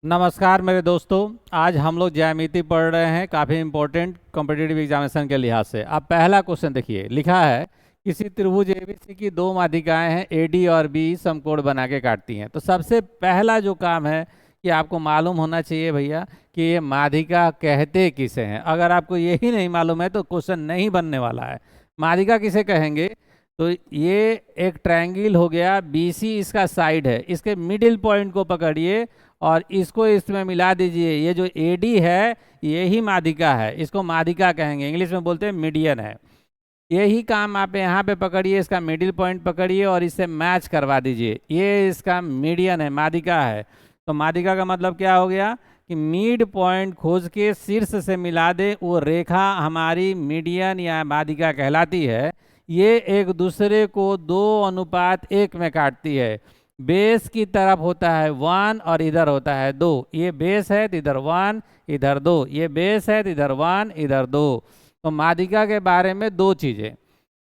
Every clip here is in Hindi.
नमस्कार मेरे दोस्तों। आज हम लोग ज्यामिति पढ़ रहे हैं, काफ़ी इंपॉर्टेंट कॉम्पिटिटिव एग्जामिनेशन के लिहाज से। अब पहला क्वेश्चन देखिए, लिखा है किसी त्रिभुज एबीसी की दो माध्यिकाएं हैं एडी और बी समकोण बना के काटती हैं। तो सबसे पहला जो काम है कि आपको मालूम होना चाहिए भैया कि ये माध्यिका कहते किसे हैं। अगर आपको यही नहीं मालूम है तो क्वेश्चन नहीं बनने वाला है। माध्यिका किसे कहेंगे? तो ये एक ट्रायंगल हो गया, बीसी इसका साइड है, इसके मिडिल पॉइंट को पकड़िए और इसको इसमें मिला दीजिए। ये जो एडी है यही माध्यिका है, इसको माध्यिका कहेंगे, इंग्लिश में बोलते हैं मीडियन है। यही काम आप यहाँ पे पकड़िए, इसका मिडिल पॉइंट पकड़िए और इससे मैच करवा दीजिए। ये इसका मीडियन है, माध्यिका है। तो माध्यिका का मतलब क्या हो गया कि मिड पॉइंट खोज के शीर्ष से मिला दे, वो रेखा हमारी मीडियन या माध्यिका कहलाती है। ये एक दूसरे को 2:1 में काटती है। बेस की तरफ होता है 1 और इधर होता है 2। ये बेस है तो इधर 1 इधर 2, ये बेस है तो इधर 1 इधर 2। तो माध्यिका के बारे में दो चीज़ें,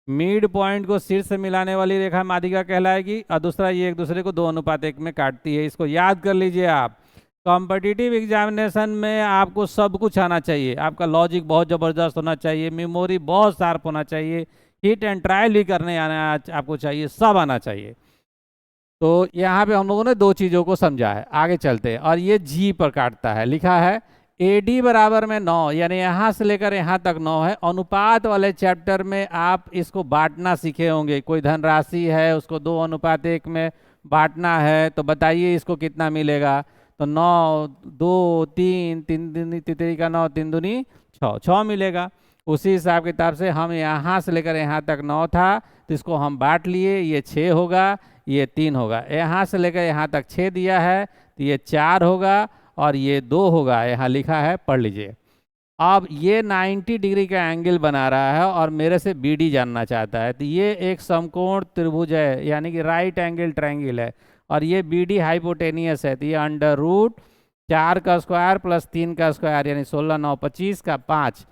मिड पॉइंट को शीर्ष से मिलाने वाली रेखा माध्यिका कहलाएगी और दूसरा ये एक दूसरे को 2:1 में काटती है। इसको याद कर लीजिए आप। कॉम्पिटिटिव एग्जामिनेशन में आपको सब कुछ आना चाहिए, आपका लॉजिक बहुत ज़बरदस्त होना चाहिए, मेमोरी बहुत शार्प होना चाहिए, हिट एंड ट्रायल भी करने आना आपको चाहिए, सब आना चाहिए। तो यहाँ पे हम लोगों ने दो चीज़ों को समझा है, आगे चलते हैं। और ये जी पर काटता है, लिखा है AD बराबर में 9, यानी यहाँ से लेकर यहाँ तक 9 है। अनुपात वाले चैप्टर में आप इसको बांटना सीखे होंगे। कोई धनराशि है उसको 2:1 में बांटना है, तो बताइए इसको कितना मिलेगा। तो 9 2 3 3 दूनी तितरी का 9 3 दूनी 6 मिलेगा। उसी हिसाब किताब से हम यहाँ से लेकर यहाँ तक 9 था, तो इसको हम बांट लिए, ये 6 होगा, ये 3 होगा। यहाँ से लेकर यहाँ तक 6 दिया है तो ये 4 होगा और ये 2 होगा। यहाँ लिखा है, पढ़ लीजिए। अब ये 90 डिग्री का एंगल बना रहा है और मेरे से BD जानना चाहता है। तो ये एक समकोण त्रिभुज है, यानी कि राइट एंगल ट्रायंगल है, और ये BD हाइपोटेनियस है। तो ये √4 का स्क्वायर प्लस 3 का स्क्वायर, यानी 16 9 25 का 5।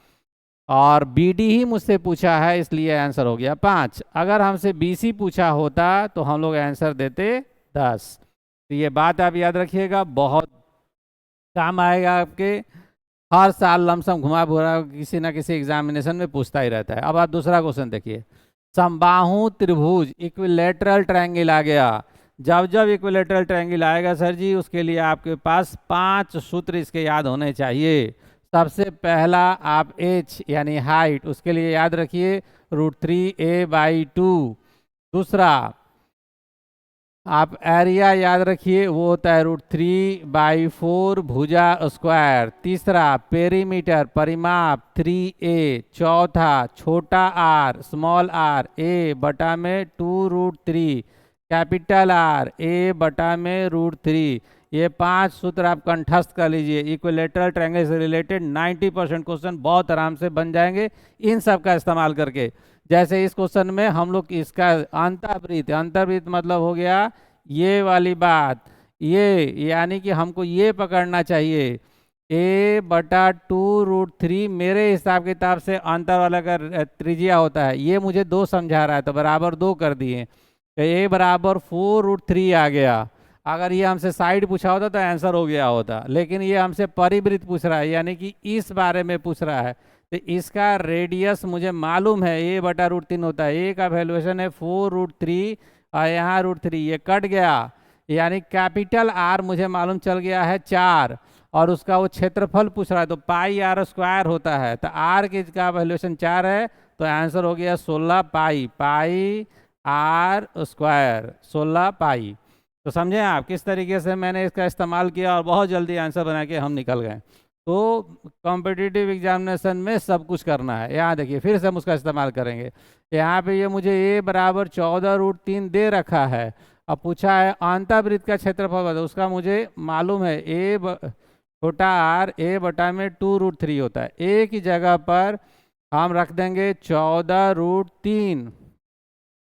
और BD ही मुझसे पूछा है, इसलिए आंसर हो गया 5। अगर हमसे BC पूछा होता तो हम लोग आंसर देते 10। तो ये बात आप याद रखिएगा, बहुत काम आएगा आपके। हर साल लमसम घुमा बुरा किसी ना किसी एग्जामिनेशन में पूछता ही रहता है। अब आप दूसरा क्वेश्चन देखिए, समबाहु त्रिभुज इक्विलेटरल ट्रायंगल आ गया। जब जब इक्विलेटरल ट्रायंगल आएगा सर जी, उसके लिए आपके पास 5 सूत्र इसके याद होने चाहिए। सबसे पहला आप H यानी हाइट, उसके लिए याद रखिए √3a/2। दूसरा आप एरिया याद रखिए, वो होता है √3/4 भुजा स्क्वायर। तीसरा पेरीमीटर परिमाप 3a। चौथा छोटा r स्मॉल r a में 2√3, कैपिटल R a/√3। ये 5 सूत्र आप कंठस्थ कर लीजिए। इक्विलेटरल ट्रायंगल से रिलेटेड 90% क्वेश्चन बहुत आराम से बन जाएंगे इन सब का इस्तेमाल करके। जैसे इस क्वेश्चन में हम लोग इसका अंतर्वृत्त, अंतर्वृत्त मतलब हो गया ये वाली बात, ये यानी कि हमको ये पकड़ना चाहिए a/2√3। मेरे हिसाब किताब से अंतर वाला का त्रिज्या होता है, ये मुझे 2 समझा रहा है तो बराबर 2 कर दिए, तो a बराबर 4√3 आ गया। अगर ये हमसे साइड पूछा होता तो आंसर हो गया होता, लेकिन ये हमसे परिवृत्त पूछ रहा है, यानी कि इस बारे में पूछ रहा है। तो इसका रेडियस मुझे मालूम है a/√3 होता है। a का वैल्यूएशन है 4√3 और यहाँ √3, ये कट गया, यानी कैपिटल R मुझे मालूम चल गया है 4, और उसका वो क्षेत्रफल पूछ रहा है तो πr² होता है। तो R का वैल्यूएशन 4 है, तो आंसर हो गया 16 पाई, πr², 16 पाई। तो समझें आप किस तरीके से मैंने इसका इस्तेमाल किया और बहुत जल्दी आंसर बना के हम निकल गए। तो कॉम्पिटिटिव एग्जामिनेशन में सब कुछ करना है। यहाँ देखिए, फिर से हम उसका इस्तेमाल करेंगे। यहाँ पे ये मुझे a बराबर 14√3 दे रखा है। अब पूछा है अंतर्वृत्त का क्षेत्रफल बताओ, उसका मुझे मालूम है छोटा r a में 2√3 होता है। a की जगह पर हम रख देंगे 14√3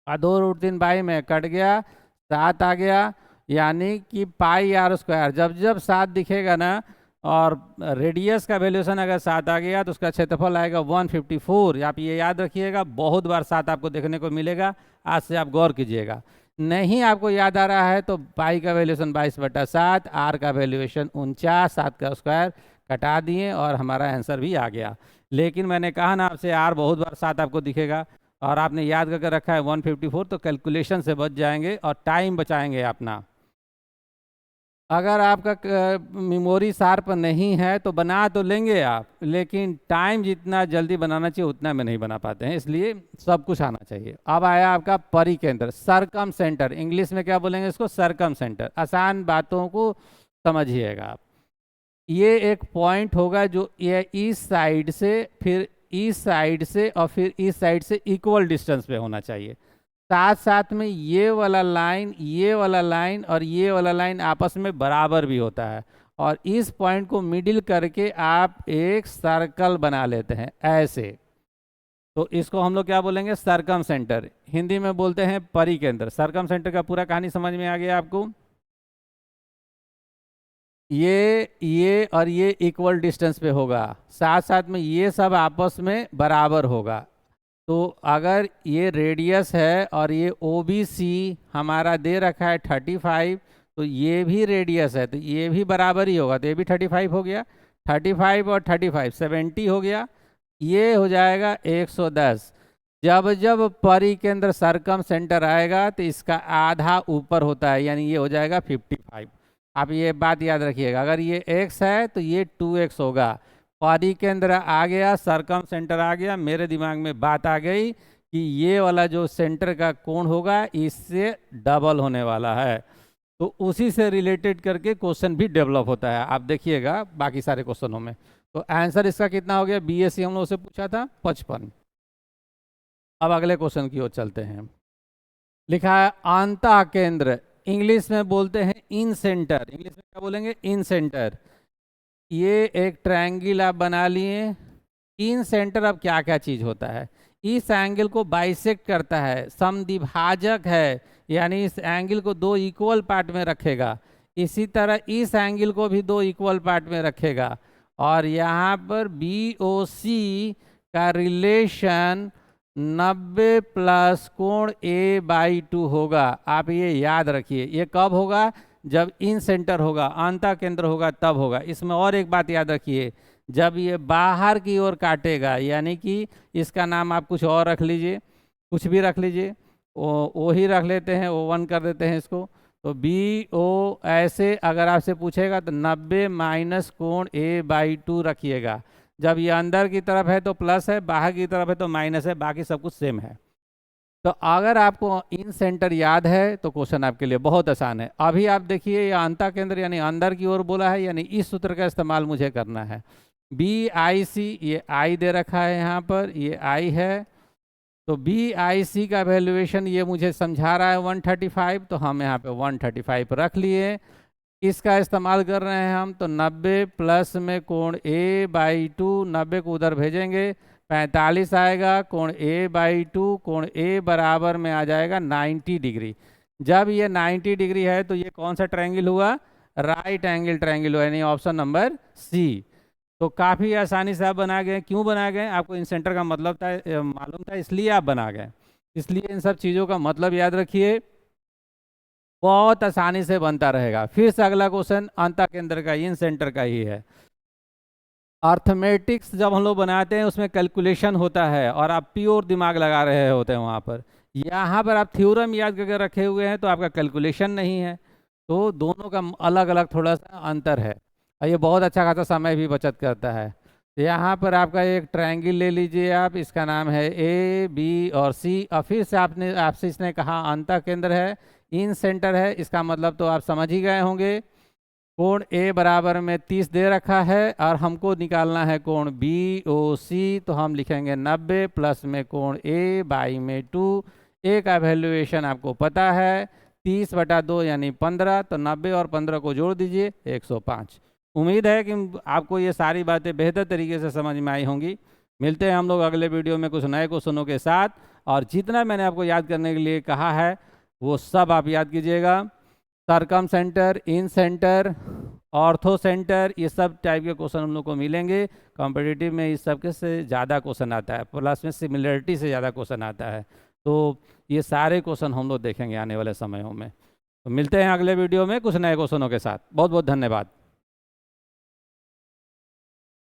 और 2√3 बाई में कट गया, 7 आ गया, यानी कि πr²। जब जब 7 दिखेगा ना और रेडियस का वैल्यूएशन अगर 7 आ गया तो उसका क्षेत्रफल आएगा 154। आप ये याद रखिएगा, बहुत बार 7 आपको देखने को मिलेगा, आज से आप गौर कीजिएगा। नहीं आपको याद आ रहा है तो पाई का वैल्यूएशन 22/7, आर का वैल्यूएशन 49, 7 का स्क्वायर कटा दिए और हमारा आंसर भी आ गया। लेकिन मैंने कहा ना आपसे, आर बहुत बार 7 आपको दिखेगा और आपने याद करके रखा है 154, तो कैलकुलेशन से बच जाएंगे और टाइम बचाएंगे अपना। अगर आपका मेमोरी शार्प नहीं है तो बना तो लेंगे आप, लेकिन टाइम जितना जल्दी बनाना चाहिए उतना में नहीं बना पाते हैं, इसलिए सब कुछ आना चाहिए। अब आया आपका परिकेंद्र, सरकम सेंटर, इंग्लिश में क्या बोलेंगे इसको, सरकम सेंटर। आसान बातों को समझिएगा आप। ये एक पॉइंट होगा जो ये इस साइड से, फिर इस साइड से और फिर इस साइड से इक्वल डिस्टेंस पे होना चाहिए। साथ साथ में ये वाला लाइन, ये वाला लाइन और ये वाला लाइन आपस में बराबर भी होता है, और इस पॉइंट को मिडिल करके आप एक सर्कल बना लेते हैं ऐसे। तो इसको हम लोग क्या बोलेंगे, सरकम सेंटर। हिंदी में बोलते हैं परिकेंद्र। सरकम सेंटर का पूरा कहानी समझ में आ गया आपको। ये और ये इक्वल डिस्टेंस पे होगा, साथ साथ में ये सब आपस में बराबर होगा। तो अगर ये रेडियस है और ये OBC हमारा दे रखा है 35, तो ये भी रेडियस है, तो ये भी बराबर ही होगा, तो ये भी 35 हो गया। 35 और 35 70 हो गया, ये हो जाएगा 110। जब जब परिकेंद्र सरकम सेंटर आएगा तो इसका आधा ऊपर होता है, यानी ये हो जाएगा 55। आप ये बात याद रखिएगा, अगर ये x है तो ये 2x होगा। परिकेंद्र आ गया, सरकम सेंटर आ गया, मेरे दिमाग में बात आ गई कि ये वाला जो सेंटर का कोण होगा इससे डबल होने वाला है, तो उसी से रिलेटेड करके क्वेश्चन भी डेवलप होता है। आप देखिएगा बाकी सारे क्वेश्चनों में। तो आंसर इसका कितना हो गया, BSc हम लोग से पूछा था 55। अब अगले क्वेश्चन की ओर चलते हैं। लिखा है अंतः केंद्र, इंग्लिश में बोलते हैं इन सेंटर। इंग्लिश में क्या बोलेंगे, इन सेंटर। ये एक ट्रायंगल आप बना लिए। इन सेंटर अब क्या क्या चीज होता है, इस एंगल को बाइसेक्ट करता है, समद्विभाजक है, यानी इस एंगल को दो इक्वल पार्ट में रखेगा। इसी तरह इस एंगल को भी दो इक्वल पार्ट में रखेगा, और यहाँ पर BOC का रिलेशन 90 प्लस कोण A/2 होगा। आप ये याद रखिए, ये कब होगा, जब इन सेंटर होगा, अंतः केंद्र होगा, तब होगा। इसमें और एक बात याद रखिए, जब ये बाहर की ओर काटेगा, यानी कि इसका नाम आप कुछ और रख लीजिए, कुछ भी रख लीजिए, वो ही रख लेते हैं, O1 कर देते हैं इसको। तो BO ऐसे अगर आपसे पूछेगा तो 90 माइनस कोण A/2 रखिएगा। जब ये अंदर की तरफ है तो प्लस है, बाहर की तरफ है तो माइनस है, बाकी सब कुछ सेम है। तो अगर आपको इन सेंटर याद है तो क्वेश्चन आपके लिए बहुत आसान है। अभी आप देखिए, ये अंतः केंद्र यानी अंदर की ओर बोला है, यानी इस सूत्र का इस्तेमाल मुझे करना है। BIC, ये I दे रखा है यहाँ पर, ये I है, तो BIC का वैल्यूएशन ये मुझे समझा रहा है 135, तो हम यहाँ पे 135 रख लिए। इसका इस्तेमाल कर रहे हैं हम, तो 90 प्लस में कोण A/2, 90 को उधर भेजेंगे 45 आएगा, कोण A/2, कोण A बराबर में आ जाएगा 90 डिग्री। जब ये 90 डिग्री है तो ये कौन सा ट्रायंगल हुआ, राइट एंगल ट्रायंगल हुआ, यानी ऑप्शन नंबर C। तो काफ़ी आसानी से आप बना गए। क्यों बना गए, आपको इन सेंटर का मतलब था, मालूम था, इसलिए आप बना गए। इसलिए इन सब चीज़ों का मतलब याद रखिए, बहुत आसानी से बनता रहेगा। फिर से अगला क्वेश्चन अंतः केंद्र का, इन सेंटर का ही है। अर्थमेटिक्स जब हम लोग बनाते हैं उसमें कैलकुलेशन होता है और आप प्योर दिमाग लगा रहे होते हैं वहाँ पर। यहाँ पर आप थ्योरम याद करके रखे हुए हैं तो आपका कैलकुलेशन नहीं है, तो दोनों का अलग अलग थोड़ा सा अंतर है, और ये बहुत अच्छा खासा समय भी बचत करता है। तो यहाँ पर आपका एक ट्रायंगल ले लीजिए आप, इसका नाम है A, B और C, और फिर से आपसे इसने कहा अंतः केंद्र है, इन सेंटर है, इसका मतलब तो आप समझ ही गए होंगे। कोण A बराबर में 30 दे रखा है और हमको निकालना है कोण BOC, तो हम लिखेंगे 90 प्लस में कोण A/2। A का वैल्यूएशन आपको पता है 30/2 यानी 15, तो 90 और 15 को जोड़ दीजिए 105। उम्मीद है कि आपको ये सारी बातें बेहतर तरीके से समझ में आई होंगी। मिलते हैं हम लोग अगले वीडियो में कुछ नए क्वेश्चनों के साथ, और जितना मैंने आपको याद करने के लिए कहा है वो सब आप याद कीजिएगा। सरकम सेंटर, इन सेंटर, ऑर्थो सेंटर, ये सब टाइप के क्वेश्चन हम लोग को मिलेंगे। कॉम्पिटिटिव में इस सब के से ज़्यादा क्वेश्चन आता है, प्लस में सिमिलरिटी से ज़्यादा क्वेश्चन आता है। तो ये सारे क्वेश्चन हम लोग देखेंगे आने वाले समयों में। तो मिलते हैं अगले वीडियो में कुछ नए क्वेश्चनों के साथ। बहुत बहुत धन्यवाद।